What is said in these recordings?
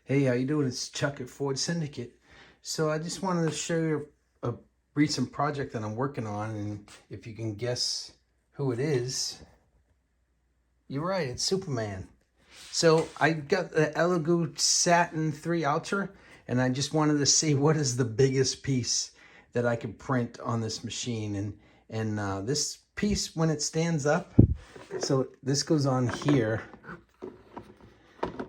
Hey, how you doing? It's Chuck at Ford Syndicate. So I just wanted to show you a recent project that I'm working on, and if you can guess who it is, you're right, it's Superman. So I got the Elegoo Satin 3 Ultra, and I just wanted to see what is the biggest piece that I can print on this machine. And this piece, when it stands up, so this goes on here,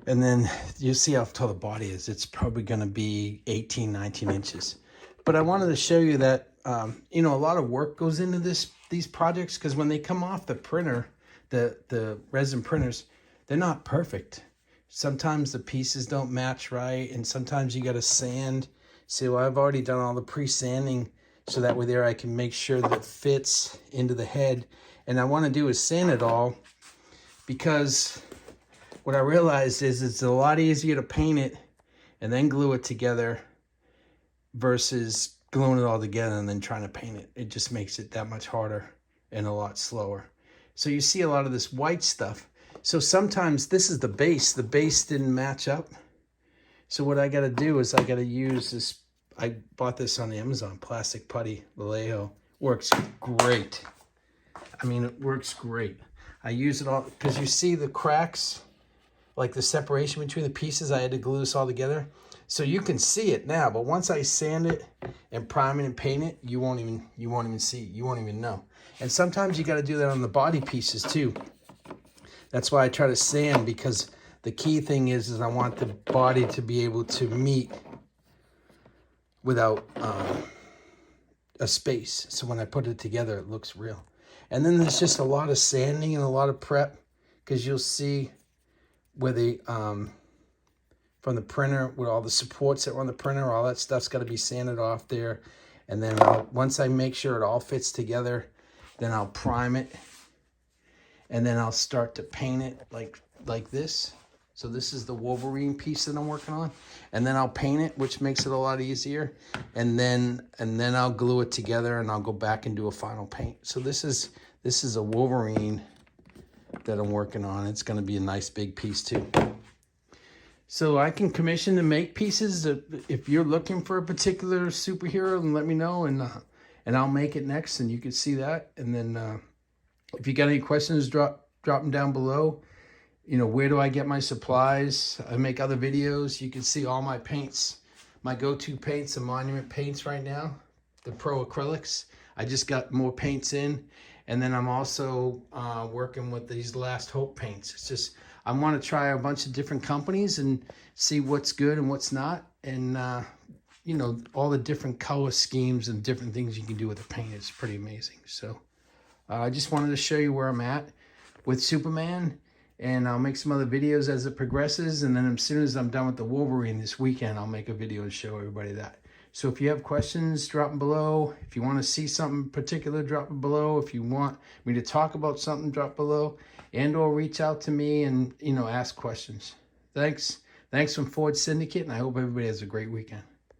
and then you see how tall the body is. It's probably going to be 18, 19 inches. But I wanted to show you that, a lot of work goes into these projects, because when they come off the printer, the resin printers, they're not perfect. Sometimes the pieces don't match right, and sometimes you got to sand. So I've already done all the pre-sanding, so that way there I can make sure that it fits into the head. And I want to do is sand it all, because what I realized is it's a lot easier to paint it and then glue it together versus gluing it all together and then trying to paint it. It just makes it that much harder and a lot slower. So you see a lot of this white stuff. So sometimes this is the base. The base didn't match up. So what I got to do is I got to use this. I bought this on Amazon, plastic putty, Vallejo. Works great. I mean, it works great. I use it all because you see the cracks, like the separation between the pieces. I had to glue this all together. So you can see it now, but once I sand it and prime it and paint it, you won't even see it. You won't even know. And sometimes you got to do that on the body pieces too. That's why I try to sand, because the key thing is I want the body to be able to meet without a space. So when I put it together, it looks real. And then there's just a lot of sanding and a lot of prep, because you'll see where the from the printer, with all the supports that were on the printer, all that stuff's got to be sanded off there. And then once I make sure it all fits together, then I'll prime it, and then I'll start to paint it like this. So this is the Wolverine piece that I'm working on, and then I'll paint it, which makes it a lot easier. And then I'll glue it together, and I'll go back and do a final paint. So this is a Wolverine that I'm working on. It's going to be a nice big piece too. So I can commission to make pieces. If you're looking for a particular superhero, then let me know, and I'll make it next, and you can see that. And then if you got any questions, drop them down below. Where do I get my supplies? I make other videos. You can see all my paints, my go-to paints, the Monument paints right now, the Pro Acrylics. I just got more paints in. And then I'm also working with these Last Hope paints. It's just, I want to try a bunch of different companies and see what's good and what's not. And, all the different color schemes and different things you can do with the paint. It's pretty amazing. So I just wanted to show you where I'm at with Superman. And I'll make some other videos as it progresses. And then as soon as I'm done with the Wolverine this weekend, I'll make a video and show everybody that. So if you have questions, drop them below. If you want to see something particular, drop them below. If you want me to talk about something, drop below. And or reach out to me and, ask questions. Thanks from Ford Syndicate, and I hope everybody has a great weekend.